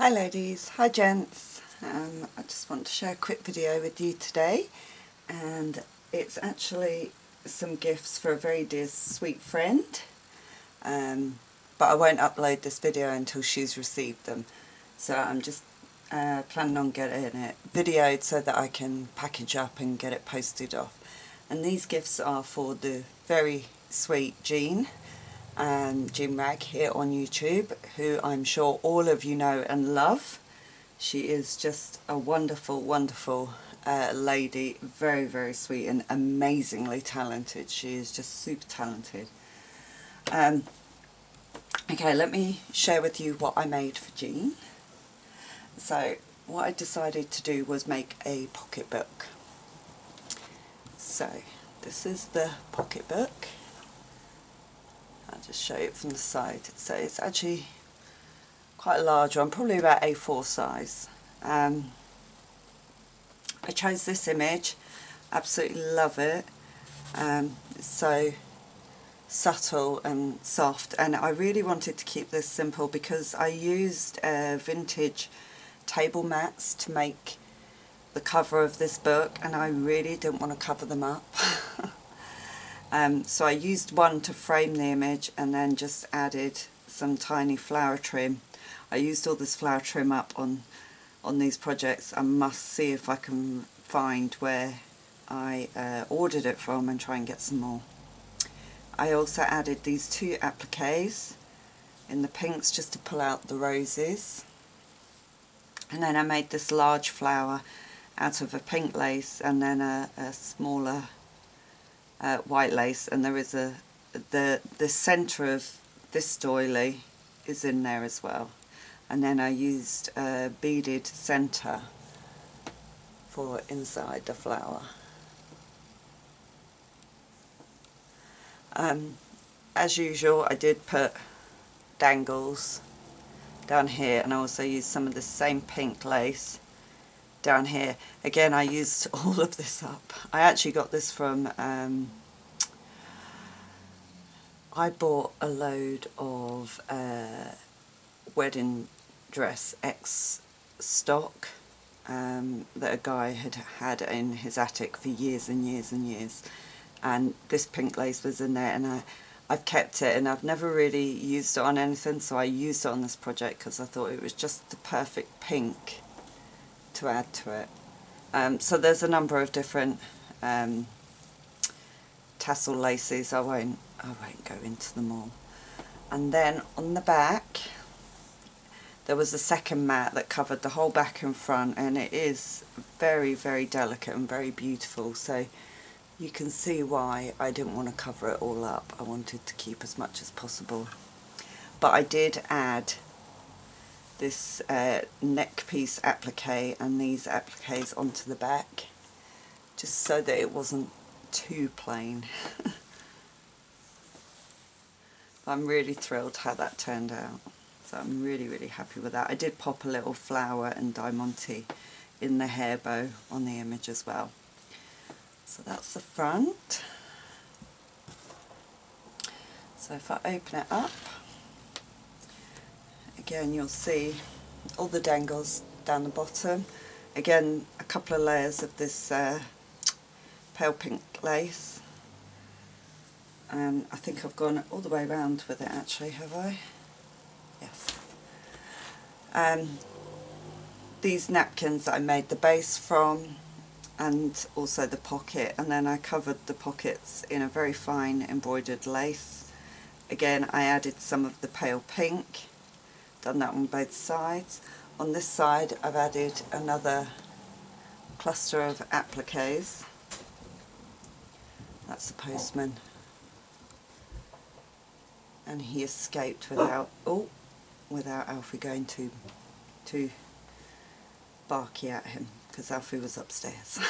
Hi ladies, hi gents. I just want to share a quick video with you today, and it's actually some gifts for a very dear sweet friend, but I won't upload this video until she's received them, so I'm just planning on getting it videoed so that I can package up and get it posted off. And these gifts are for the very sweet Jean Wragg here on YouTube, who I'm sure all of you know and love. She is just a wonderful, wonderful lady, very, very sweet and amazingly talented. She is just super talented. Okay, let me share with you what I made for Jean. So what I decided to do was make a pocketbook. So this is the pocketbook. I'll just show it from the side. So it's actually quite a large one, probably about A4 size. I chose this image, absolutely love it. It's so subtle and soft, and I really wanted to keep this simple because I used vintage table mats to make the cover of this book, and I really didn't want to cover them up. So I used one to frame the image and then just added some tiny flower trim. I used all this flower trim up on these projects. I must see if I can find where I ordered it from and try and get some more. I also added these two appliques in the pinks just to pull out the roses. And then I made this large flower out of a pink lace and then a smaller white lace, and there is the centre of this doily is in there as well. And then I used a beaded centre for inside the flower. As usual, I did put dangles down here, and I also used some of the same pink lace down here. Again, I used all of this up. I actually got this from I bought a load of wedding dress X stock that a guy had in his attic for years and years and years, and this pink lace was in there, and I've kept it, and I've never really used it on anything, so I used it on this project because I thought it was just the perfect pink to add to it. So there's a number of different tassel laces. I won't go into them all. And then on the back there was a second mat that covered the whole back and front, and it is very, very delicate and very beautiful, so you can see why I didn't want to cover it all up. I wanted to keep as much as possible, but I did add this neck piece applique and these appliques onto the back, just so that it wasn't too plain. I'm really thrilled how that turned out, so I'm really, really happy with that. I did pop a little flower and diamante in the hair bow on the image as well. So that's the front. So if I open it up, again you'll see all the dangles down the bottom. Again, a couple of layers of this pale pink lace, and I think I've gone all the way around with it actually, have I? Yes. These napkins I made the base from, and also the pocket, and then I covered the pockets in a very fine embroidered lace. Again, I added some of the pale pink, done that on both sides. On this side I've added another cluster of appliques. That's the postman, and he escaped without Alfie going too barky at him, because Alfie was upstairs.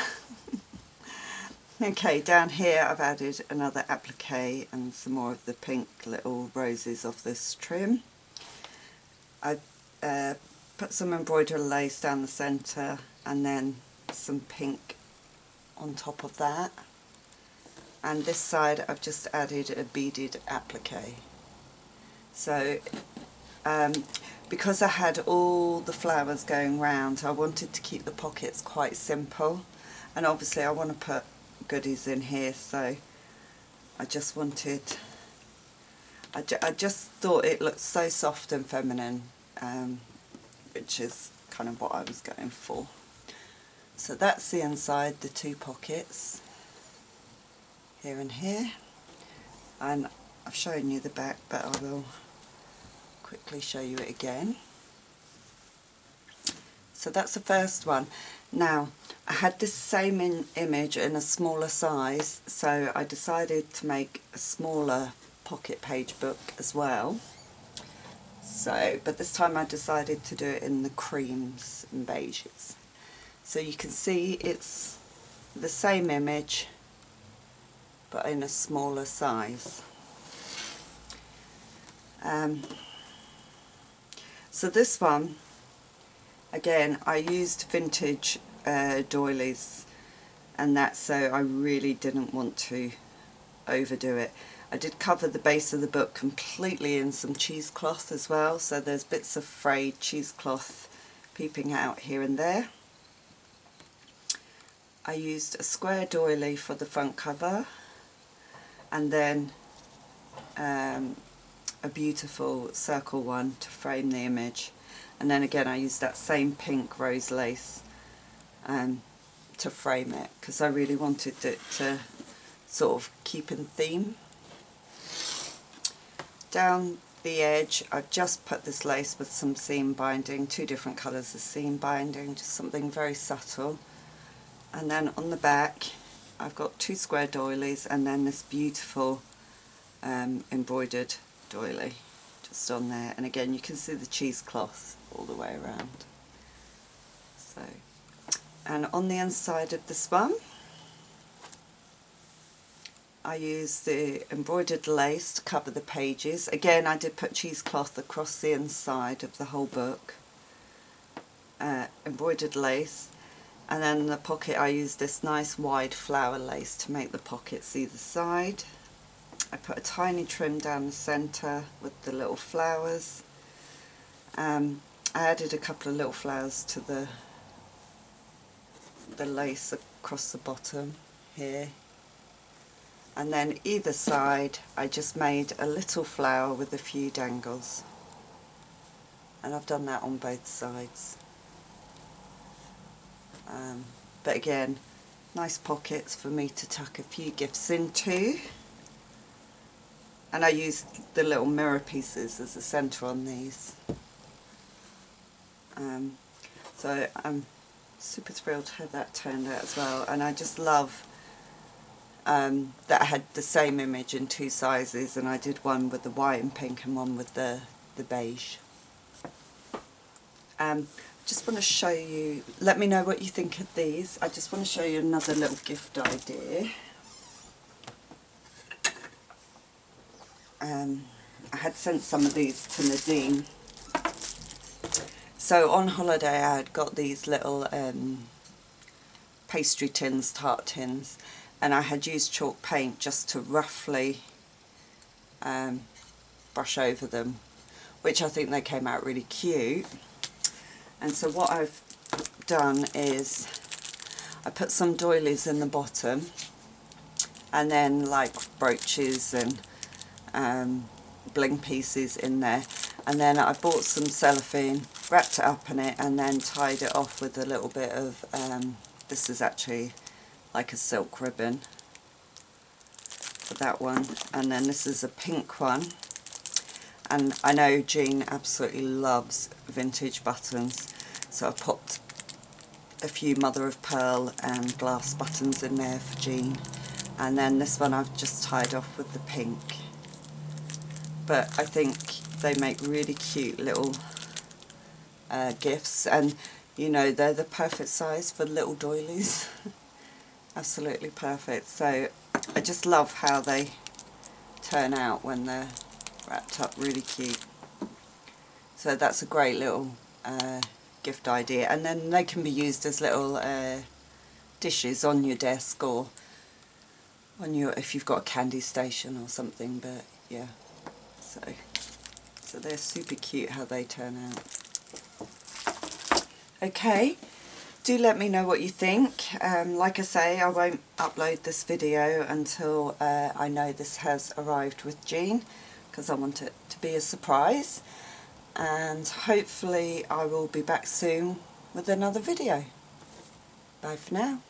Okay, down here I've added another applique and some more of the pink little roses off this trim. I've put some embroidered lace down the centre and then some pink on top of that. And this side I've just added a beaded applique. So because I had all the flowers going round, I wanted to keep the pockets quite simple, and obviously I want to put goodies in here, so I just wanted, I just thought it looked so soft and feminine, which is kind of what I was going for. So that's the inside, the two pockets, here and here, and I've shown you the back, but I will quickly show you it again. So that's the first one. Now, I had this same image in a smaller size, so I decided to make a smaller pocket page book as well. So, but this time I decided to do it in the creams and beiges. So you can see it's the same image, but in a smaller size. So this one, again, I used vintage doilies and that, so I really didn't want to overdo it. I did cover the base of the book completely in some cheesecloth as well, so there's bits of frayed cheesecloth peeping out here and there. I used a square doily for the front cover, and then a beautiful circle one to frame the image, and then again I used that same pink rose lace to frame it, because I really wanted it to sort of keep in theme. Down the edge I've just put this lace with some seam binding, two different colours of seam binding, just something very subtle. And then on the back I've got two square doilies and then this beautiful embroidered doily just on there, and again you can see the cheesecloth all the way around. So, and on the inside of this one I used the embroidered lace to cover the pages. Again, I did put cheesecloth across the inside of the whole book, embroidered lace, and then in the pocket I used this nice wide flower lace to make the pockets either side. I put a tiny trim down the centre with the little flowers. I added a couple of little flowers to the lace across the bottom here. And then either side I just made a little flower with a few dangles. And I've done that on both sides. But again, nice pockets for me to tuck a few gifts into. And I used the little mirror pieces as a centre on these. So I'm super thrilled how that turned out as well. And I just love that I had the same image in two sizes, and I did one with the white and pink and one with the beige. Just want to show you, let me know what you think of these. I just want to show you another little gift idea. I had sent some of these to Nadine. So on holiday I had got these little pastry tins, tart tins, and I had used chalk paint just to roughly brush over them, which I think they came out really cute. And so what I've done is I put some doilies in the bottom, and then like brooches and bling pieces in there, and then I bought some cellophane, wrapped it up in it, and then tied it off with a little bit of this is actually like a silk ribbon for that one, and then this is a pink one, and I know Jean absolutely loves vintage buttons, so I popped a few mother of pearl and glass buttons in there for Jean, and then this one I've just tied off with the pink. But I think they make really cute little gifts, and you know, they're the perfect size for little doilies. Absolutely perfect. So I just love how they turn out when they're wrapped up, really cute. So that's a great little gift idea, and then they can be used as little dishes on your desk, or on your, if you've got a candy station or something. But yeah, so So they're super cute how they turn out. Okay, do let me know what you think. Like I say, I won't upload this video until I know this has arrived with Jean, because I want it to be a surprise. And hopefully I will be back soon with another video. Bye for now.